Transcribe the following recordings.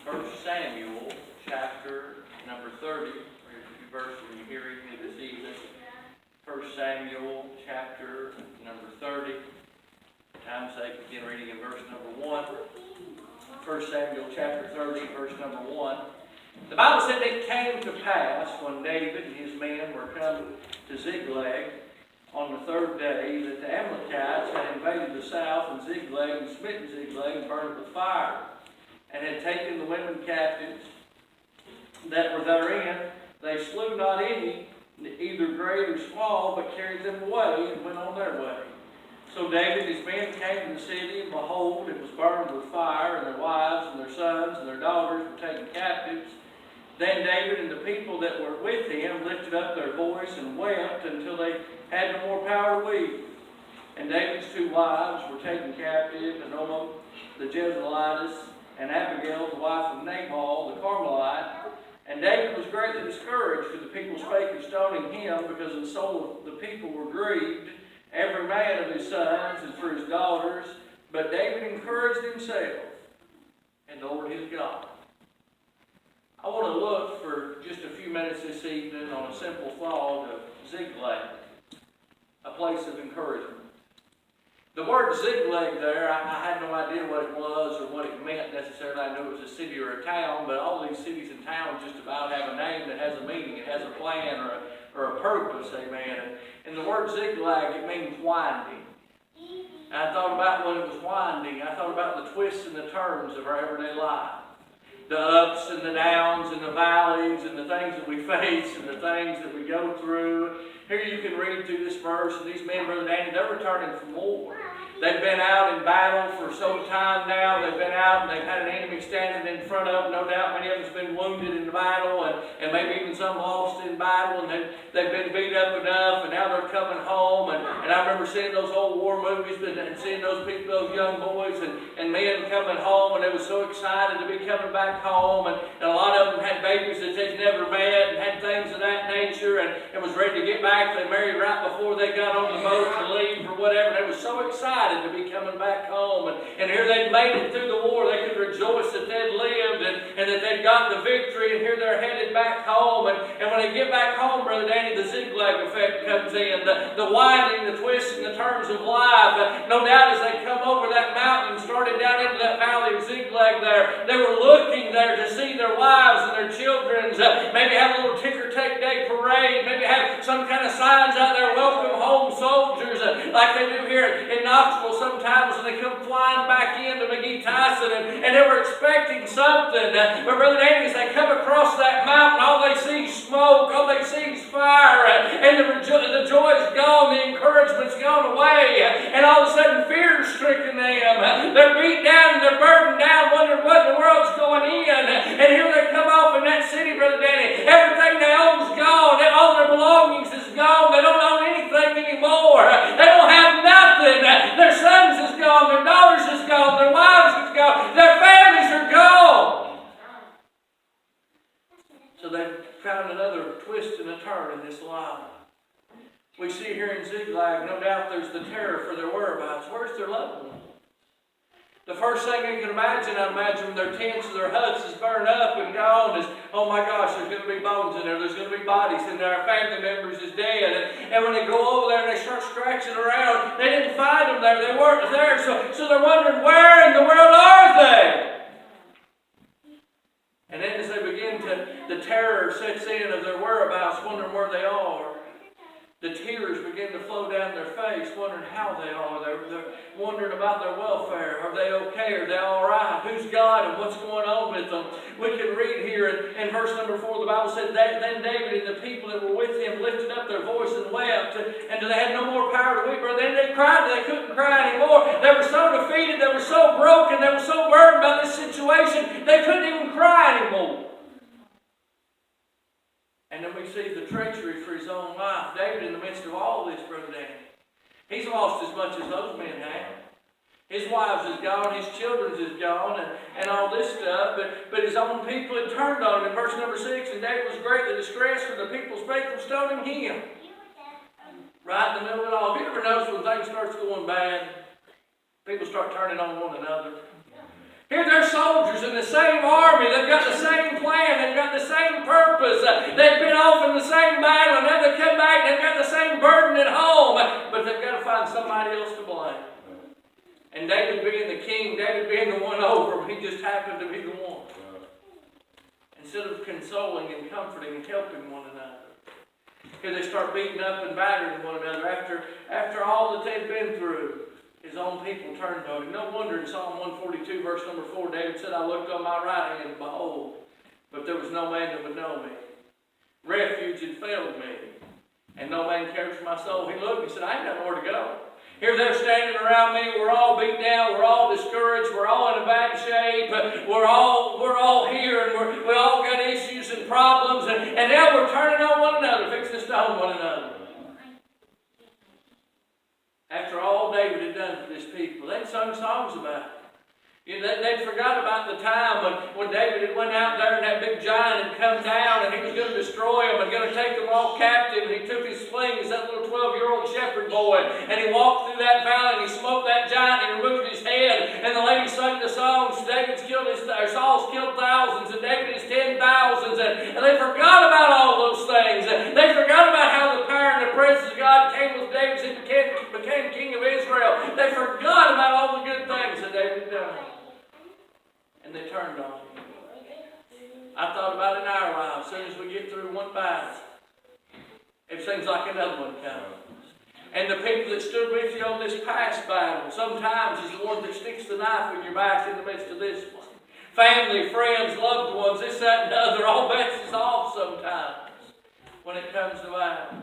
First Samuel, chapter number 30. Here's a few verses in your hearing this evening. First Samuel, chapter number 30. For time's sake, begin reading in verse number 1. First Samuel, chapter 30, verse number 1. The Bible said it came to pass when David and his men were come to Ziklag on the third day that the Amalekites had invaded the south and Ziklag and smitten Ziklag and burned it with fire, and had taken the women captives that were therein. They slew not any, either great or small, but carried them away and went on their way. So David and his men came to the city, and behold, it was burned with fire, and their wives and their sons and their daughters were taken captives. Then David and the people that were with him lifted up their voice and wept until they had no more power to weep. And David's two wives were taken captive, Ahinoam the Jezreelitess, and Abigail, the wife of Nabal the Carmelite. And David was greatly discouraged, for the people spake of stoning him, because the soul of the people were grieved, every man of his sons and for his daughters. But David encouraged himself in the Lord his God. I want to look for just a few minutes this evening on a simple thought of Ziklag, a place of encouragement. The word Ziklag there, I had no idea what it was or what it meant necessarily. I knew it was a city or a town, but all these cities and towns just about have a name that has a meaning. It has a plan or a purpose, amen. And the word Ziklag, it means winding. And I thought about when it was winding, I thought about the twists and the turns of our everyday life. The ups and the downs and the valleys and the things that we face and the things that we go through. Here you can read through this verse, and these men, Brother Danny, they're returning from war. They've been out in battle for some time now. They've been out and they've had an enemy standing in front of them. No doubt many of them have been wounded in the battle and maybe even some lost in battle. And they've been beat up enough, and now they're coming home. And I remember seeing those old war movies and seeing those people, those young boys and men coming home, and they were so excited to be coming back home. And a lot of them had babies that they'd never met and had things of that nature and was ready to get back. They married right before they got on the boat to leave or whatever. They were so excited to be coming back home. And here they'd made it through the war. They could rejoice that they'd lived and that they'd got the victory. And here they're headed back home. And when they get back home, Brother Danny, the Ziklag effect comes in. The winding, the twists and the turns of life. No doubt as they come over that mountain and started down into that valley of Ziklag there, they were looking there to see their wives and their children. Maybe have a little ticker-tape day parade. Maybe have some kind of signs out there, welcome home soldiers, like they do here in Knoxville sometimes when they come flying back into McGee Tyson, and they were expecting something. But Brother Danny, as they come across that mountain, all they see is smoke, all they see is fire, and the joy is gone, the encouragement's gone away, and all of a sudden fear's stricken them. They're beat down and they're burdened down, wondering what in the world's going in. And here they come off in that city, Brother Danny. Everything they own is gone. All their belongings is gone. They don't own anything anymore. They don't have nothing. Their sons is gone. Their daughters is gone. Their wives is gone. Their families are gone. So they've found another twist and a turn in this life. We see here in Ziklag, no doubt there's the terror for their whereabouts. Where's their loved ones? The first thing you can imagine, I imagine their tents or their huts is burned up and gone is, oh my gosh, there's going to be bones in there. There's going to be bodies in there. Our family members is dead. And when they go over there and they start scratching around, they didn't find them there. They weren't there. So they're wondering, where in the world are they? And then as they begin to, the terror sets in of their whereabouts, wondering where they are. The tears begin to flow down their face, wondering how they are. They're wondering about their welfare. Are they okay? Are they all right? Who's God and what's going on with them? We can read here in verse number 4, the Bible said, then David and the people that were with him lifted up their voice and wept, and they had no more power to weep. Then they cried, they couldn't cry anymore. They were so defeated, they were so broken, they were so burdened by this situation, they couldn't even cry anymore. And then we see the treachery for his own life. David, in the midst of all this, Brother Danny, he's lost as much as those men have. His wives is gone, his children's is gone, and all this stuff. But his own people had turned on him. In verse number 6, and David was greatly distressed, for the people spake of stoning him. Right in the middle of it all. Have you ever noticed when things starts going bad, people start turning on one another? Here their soldiers in the same army. They've got the same plan. They've got the same purpose. They've been off in the same battle, and now they come back and they've got the same burden at home. But they've got to find somebody else to blame. And David being the king, David being the one over, he just happened to be the one. Instead of consoling and comforting and helping one another. Because they start beating up and battering one another after all that they've been through. His own people turned on him. No wonder in Psalm 142, verse number 4, David said, I looked on my right hand, and behold, but there was no man that would know me. Refuge had failed me, and no man cared for my soul. He looked and said, I ain't got nowhere to go. Here they're standing around me. We're all beat down. We're all discouraged. We're all in a bad shape. We're all here, and we all got issues and problems. And now we're turning on one another, fixing to stone one another. After all David had done for this people, they'd sung songs about it. They'd forgot about the time when David had went out there and that big giant had come down and he was going to destroy them and going to take them all captive. And he took his sling as that little 12-year-old shepherd boy and he walked through that valley and he smote that giant and removed his head. And the lady sung the songs, Saul's killed thousands and David his 10,000s. And they forgot about all those things. They forgot about how the power and the presence of God came with David and became king of Israel. They forgot about all the good things that David had done. And they turned on him. I thought about it in our lives. As soon as we get through one battle, it seems like another one comes. And the people that stood with you on this past battle, sometimes is the one that sticks the knife in your back in the midst of this one. Family, friends, loved ones, this, that, and the other, all bets is off sometimes when it comes to battle.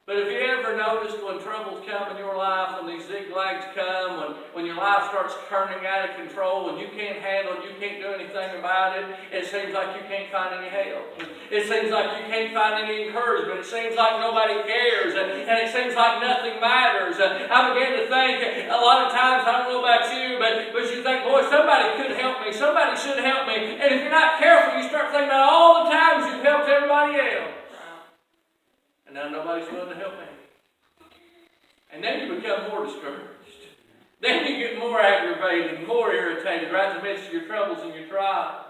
But have you ever noticed when troubles come in your life, when these zigzags come, when your life starts turning out of control and you can't handle it, you can't do anything about it, it seems like you can't find any help. It seems like you can't find any encouragement. It seems like nobody cares and it seems like nothing matters. I began to think a lot of times, I don't know about you, but you think, boy, somebody could help me. Somebody should help me. And if you're not careful, you start thinking about all the times you've helped everybody else. And now nobody's willing to help me. And then you become more discouraged. Then you get more aggravated, more irritated right in the midst of your troubles and your trials.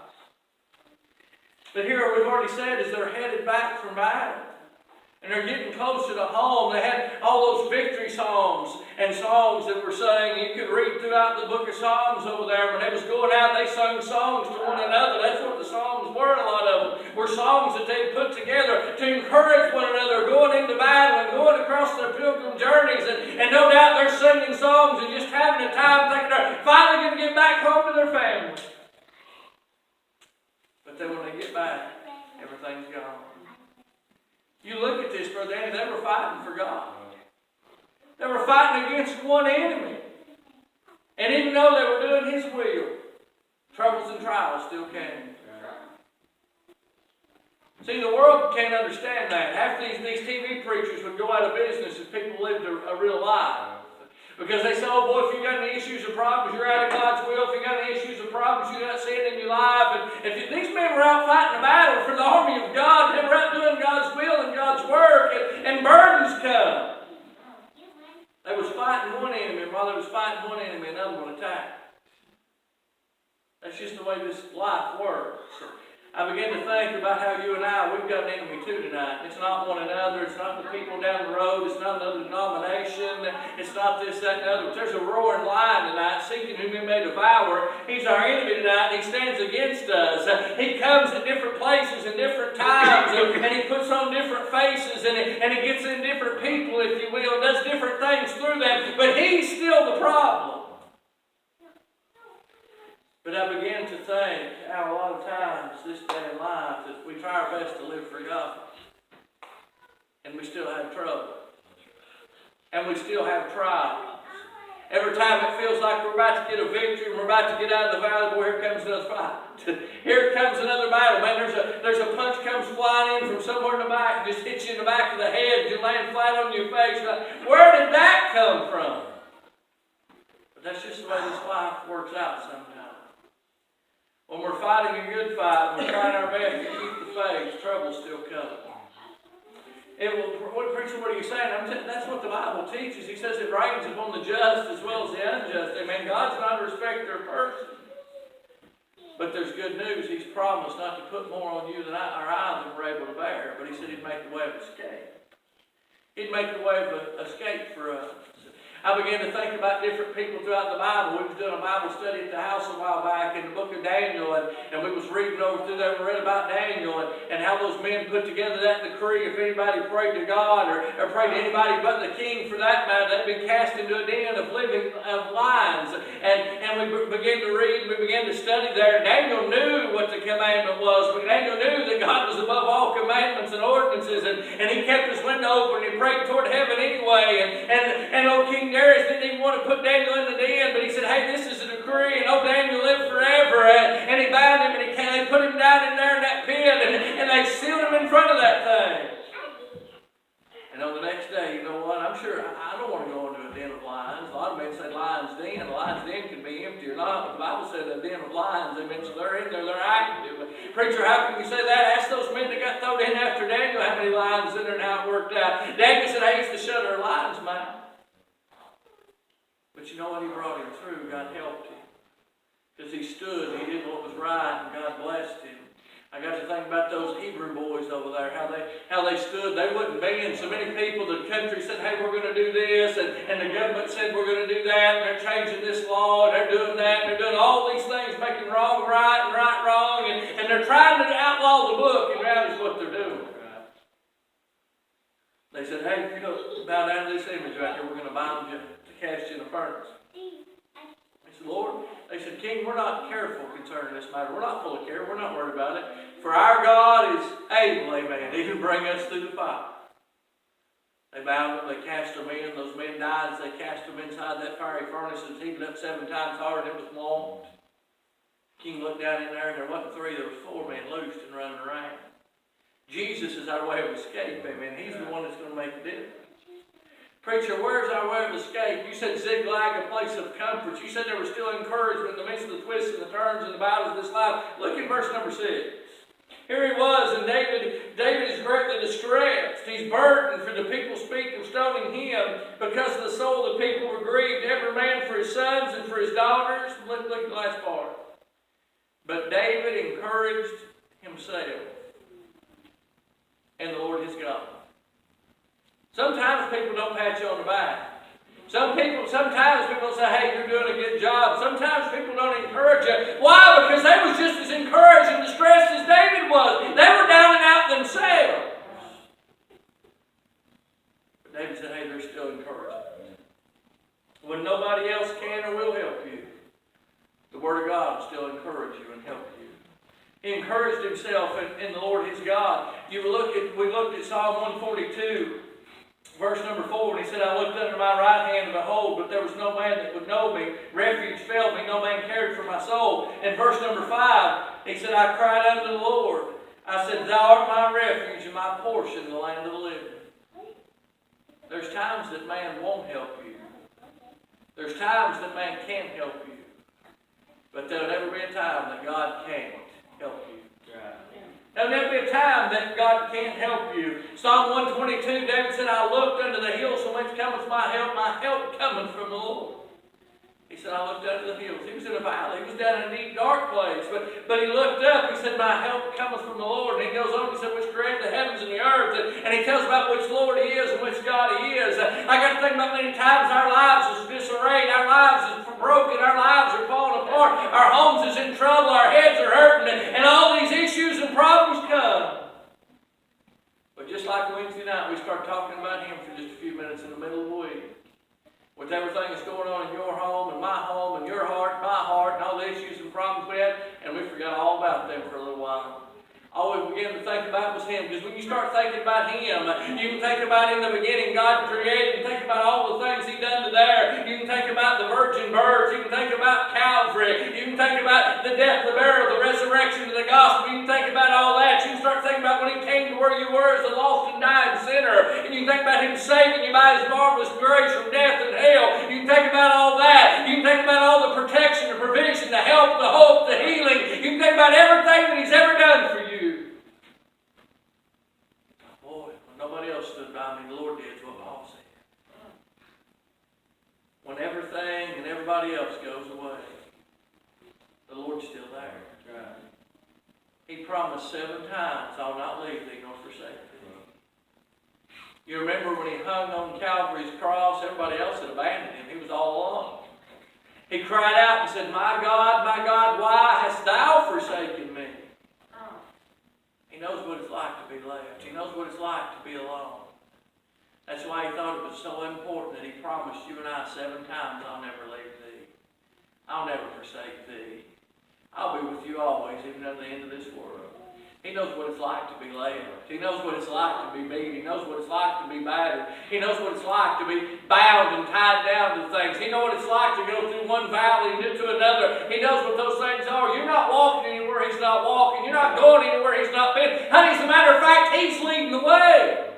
But here we've already said is they're headed back from battle. And they're getting closer to home. They had all those victory songs and songs that were sung. You could read throughout the book of Psalms over there. When they was going out, they sung songs to one another. That's what the Psalms were, a lot of them. Were songs that they put together to encourage one another going into battle and going across their pilgrim journeys. And no doubt they're singing songs and just having a time thinking they're finally going to get back home to their families. But then when they get back, everything's gone. You look at this, Brother Andy, they were fighting for God. They were fighting against one enemy. And even though they were doing His will, troubles and trials still came. See, the world can't understand that. Half these TV preachers would go out of business if people lived a real life. Because they say, oh boy, if you got any issues or problems, you're out of God's will. If you got any issues or problems, you got sin in your life. And if these men were out fighting a battle for the army of God, they were out doing God's will and God's work, and burdens come. They was fighting one enemy, and while they was fighting one enemy, another one attacked. That's just the way this life works. I began to think about how you and I, we've got an enemy too tonight. It's not one another. It's not the people down the road. It's not another denomination. It's not this, that, and the other. But there's a roaring lion tonight, seeking whom he may devour. He's our enemy tonight, and he stands against us. He comes at different places and different times, and he puts on different faces, and he gets in different people, if you will, and does different things through them. But he's still the problem. But I began to think how a lot of times this day in life that we try our best to live for God. And we still have trouble. And we still have trials. Every time it feels like we're about to get a victory and we're about to get out of the valley, boy, here comes another fight. Here comes another battle. Man, there's a punch comes flying in from somewhere in the back, just hits you in the back of the head, you land flat on your face. Where did that come from? But that's just the way this life works out sometimes. When we're fighting a good fight, we're trying our best to keep the faith, trouble's still coming. Preacher, what are you saying? That's what the Bible teaches. He says it rains upon the just as well as the unjust. Amen. God's not a respecter of persons. But there's good news. He's promised not to put more on you than our eyes were able to bear. But he said he'd make the way of escape. He'd make the way of escape for us. I began to think about different people throughout the Bible. We was doing a Bible study at the house a while back in the book of Daniel, and we was reading over through there and read about Daniel and how those men put together that decree. If anybody prayed to God or prayed to anybody but the king, for that matter, they'd be cast into a den of lions. And we began to read and we began to study there. Daniel knew what the commandment was, but Daniel knew that God was above all commandments and ordinances, and he kept his window open and he prayed toward heaven anyway. And old King Darius didn't even want to put Daniel in the den, but he said, hey, this is a decree, and old Daniel lived forever. And he bound him, and they put him down in there in that pit, and they sealed him in front of that thing. And on the next day, you know what? I'm sure, I don't want to go into a den of lions. A lot of men say lion's den. A lion's den can be empty or not, but the Bible said a den of lions. They mention they're in there, they're active. But preacher, how can you say that? Ask those men that got thrown in after Daniel how many lions in there and how it worked out. Daniel said, I used to shut our lions' mouth. But you know what? He brought him through. God helped him. Because he stood, he did what was right, and God blessed him. I got to think about those Hebrew boys over there, how they stood. They wouldn't bend. So many people, the country said, hey, we're going to do this, and the government said we're going to do that, and they're changing this law, and they're doing that, and they're doing all these things, making wrong right and right wrong, and they're trying to outlaw the book, and that is what they're doing. They said, hey, if you don't bow down to this image right here, we're going to bind you to cast you in a furnace. They said, Lord, they said, King, we're not careful concerning this matter. We're not full of care. We're not worried about it. For our God is able, amen, to even bring us through the fire. They bound them, they cast them in. Those men died as they cast them inside that fiery furnace. It was heated up 7 times harder than it was warmed. The king looked down in there, and there wasn't 3, there was 4 men loosed and running around. Jesus is our way of escape, amen. He's the one that's going to make the difference. Preacher, where's our way of escape? You said Ziklag, a place of comfort. You said there was still encouragement in the midst of the twists and the turns and the battles of this life. Look at verse number 6. Here he was, and David is greatly distressed. He's burdened, for the people speak of stoning him because of the soul of the people were grieved, every man for his sons and for his daughters. Look at the last part. But David encouraged himself in the Lord his God. Sometimes people don't pat you on the back. Sometimes people say, hey, you're doing a good job. Sometimes people don't encourage you. Why? Because they was just as encouraged and distressed as David was. They were down and out themselves. But David said, hey, there's still encouragement. When nobody else can or will help you, the Word of God will still encourage you and help you. He encouraged himself in the Lord his God. We looked at Psalm 142. Verse number 4, and he said, I looked under my right hand, and behold, but there was no man that would know me. Refuge failed me, no man cared for my soul. In verse number 5, he said, I cried unto the Lord. I said, Thou art my refuge and my portion in the land of the living. There's times that man won't help you. There's times that man can't help you. But there'll never be a time that God can't help you. There'll never be a time that God can't help you. Psalm 122, David said, I looked unto the hills from whence cometh my help cometh from the Lord. He said, I looked unto the hills. He was in a valley. He was down in a deep, dark place. But he looked up. He said, my help cometh from the Lord. And he goes on, he said, which created the heavens and the earth. And he tells about which Lord he is and which God he is. I got to think about many times our lives is disarrayed. Our lives is broken. Our lives are falling apart. Our homes is in trouble. Our heads are hurting. And all these issues and problems come. But just like Wednesday night, we start talking about him for just a few minutes in the middle of the week. With everything that's going on in your home and my home and your heart, my heart, and all the issues and problems we had, and we forgot all about them for a little while. All we began to think about was him. Because when you start thinking about him, you can think about in the beginning God created, and think about all the things he done to there. You can think about the virgin births. You can think about Calvary. You can think about the death, the burial, the resurrection of the gospel. You can think about all that. You can start thinking about when he came to where you were as a lost and dying sinner. And you can think about him saving you by his marvelous grace from death and hell. You can think about all that. You can think about all the protection, the provision, the help, the hope, the healing. You can think about everything that he's ever done for you. Nobody else stood by me. The Lord did, is what Paul said. When everything and everybody else goes away, the Lord's still there. He promised 7 times, I'll not leave thee nor forsake thee. You remember when he hung on Calvary's cross, everybody else had abandoned him. He was all alone. He cried out and said, my God, why hast thou forsaken me? He knows what it's like to be left. He knows what it's like to be alone. That's why he thought it was so important that he promised you and I 7 times, I'll never leave thee. I'll never forsake thee. I'll be with you always, even unto the end of this world. He knows what it's like to be left. He knows what it's like to be beat. He knows what it's like to be battered. He knows what it's like to be bound and tied down to things. He knows what it's like to go through one valley and into another. He knows what those things are. You're not walking anywhere He's not walking. You're not going anywhere He's not been. Honey, as a matter of fact, He's leading the way.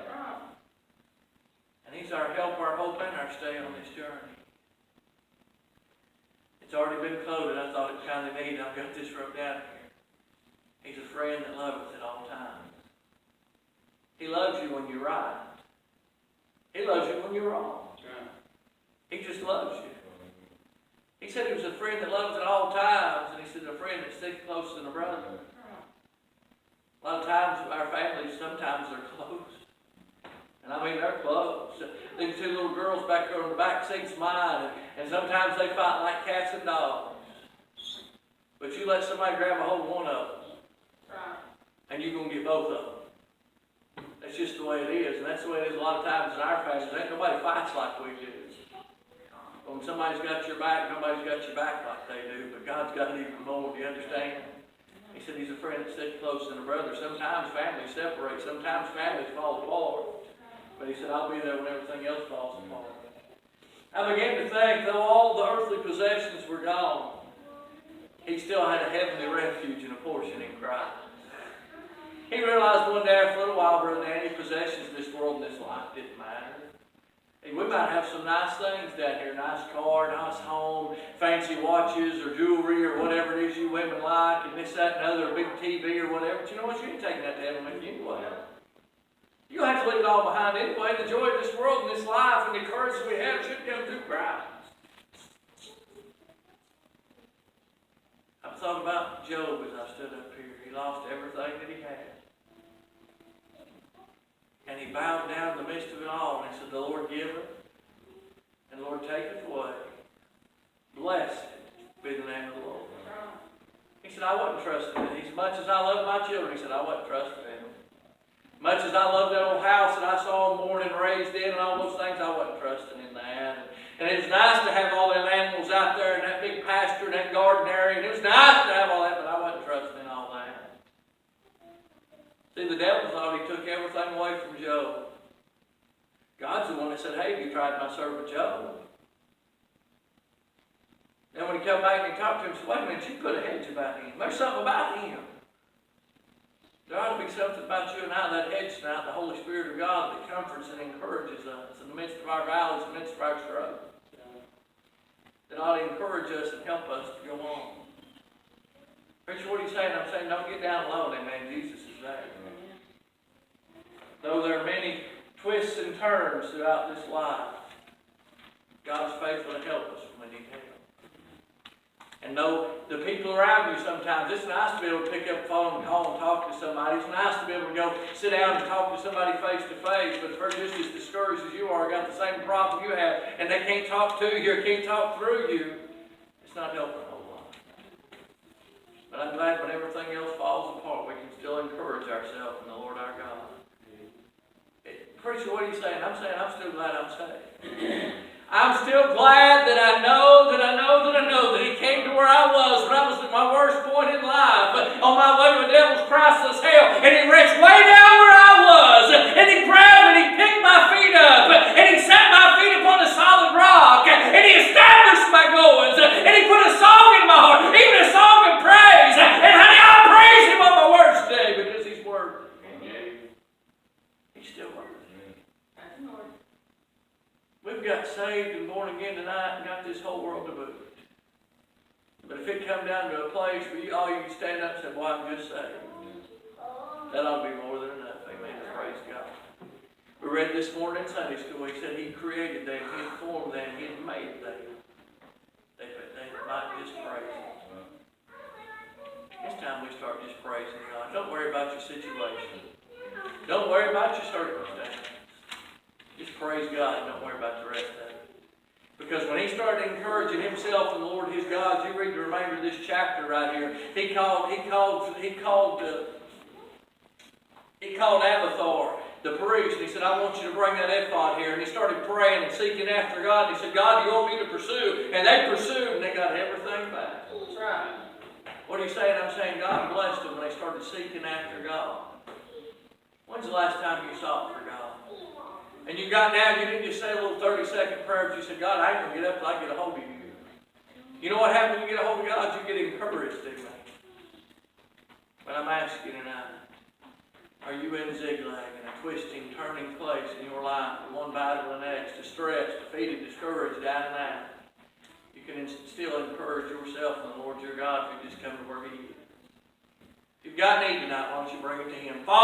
And He's our help, our hope, and our stay on this journey. It's already been quoted. I thought it kind of neat. I've got this wrote down here. He's a friend that loveth at all times. He loves you when you're right. He loves you when you're wrong. He just loves you. He said He was a friend that loves at all times, and He said a friend that sticks closer than a brother. A lot of times our families, sometimes they're close. And I mean, they're close. These 2 little girls back there on the back seat's mine, and sometimes they fight like cats and dogs. But you let somebody grab a hold of one of them, and you're going to get both of them. That's just the way it is, and that's the way it is a lot of times in our families. Ain't nobody fights like we do. When somebody's got your back, nobody's got your back like they do, but God's got it even more. Do you understand? He said He's a friend that sticks closer than a brother. Sometimes families separate. Sometimes families fall apart. But He said, I'll be there when everything else falls apart. I began to think, though all the earthly possessions were gone, he still had a heavenly refuge and a portion in Christ. He realized one day after a little while, Brother Danny, possessions of this world and this life didn't matter. And we might have some nice things down here, nice car, nice home, fancy watches or jewelry or whatever it is you women like, and this, that, and other, a big TV or whatever. But you know what? You ain't taking that to heaven with you anyway. You'll have to leave it all behind anyway. The joy of this world and this life and the courage that we have should come through Christ. I thought about Job as I stood up here. He lost everything that he had. And he bowed down in the midst of it all and he said, the Lord giveth and the Lord taketh away. Blessed be the name of the Lord. He said, I wasn't trusting in it. As much as I love my children, he said, I wasn't trusting in them. Much as I love that old house that I saw them born and raised in and all those things, I wasn't trusting in that. And it was nice to have all them animals out there and that big pasture and that garden area. And it was nice to have all that, but I wasn't trusting in all that. See, the devil thought he took everything away from Job. God's the one that said, hey, have you tried my servant Job? Then when he come back and he talked to him, he said, wait a minute, you put a hedge about him. There's something about him. There ought to be something about you and I, that hedge tonight, the Holy Spirit of God that comforts and encourages us in the midst of our valleys, in the midst of our struggles. That ought to encourage us and help us to go on. Preacher, what are you saying? I'm saying don't get down alone, amen. Jesus is there. Though there are many twists and turns throughout this life, God's faithful to help us when we need help. And though the people around you sometimes, it's nice to be able to pick up the phone and call and talk to somebody. It's nice to be able to go sit down and talk to somebody face to face. But if they're just as discouraged as you are, got the same problem you have, and they can't talk to you or can't talk through you, it's not helping a whole lot. But I'm glad when everything else falls apart, we can still encourage ourselves in the Lord our God. Preacher, what are you saying? I'm saying I'm still glad I'm saved. I'm still glad that I know that He came to where I was when I was at my worst point in life, on my way to a devil's priceless hell, and He reached way down where I was, and He grabbed and He picked my feet up, and He set my feet upon a solid rock, and He established my goings, and He put a song in my heart, even a song of praise, and honey, I praise Him on my worst day because He's worthy. He's still worthy. We've got saved and born again tonight and got this whole world to boot. But if it come down to a place where you can stand up and say, boy, I'm just saved, that ought to be more than enough. Amen. Praise God. We read this morning in Sunday school, He said He created them, He had formed them, He had made them. They might just praise Him. It's time we start just praising God. Don't worry about your situation. Don't worry about your circumstances. Just praise God and don't worry about the rest of it. Because when he started encouraging himself and the Lord his God, you read the remainder of this chapter right here. He called Abiathar, the priest, and he said, I want you to bring that ephod here. And he started praying and seeking after God. And he said, God, do you want me to pursue? And they pursued and they got everything back. That's right. What are you saying? I'm saying God blessed them when they started seeking after God. When's the last time you sought for God? And you got down, you didn't just say a little 30-second prayer, but you said, God, I ain't going to get up till I get a hold of you. You know what happens when you get a hold of God? You get encouraged, amen. But I'm asking tonight, are you in zigzag and a twisting, turning place in your life, one battle to the next, distressed, defeated, discouraged, down and out? You can still encourage yourself in the Lord your God if you just come to where He is. If you've got need tonight, why don't you bring it to Him? Father,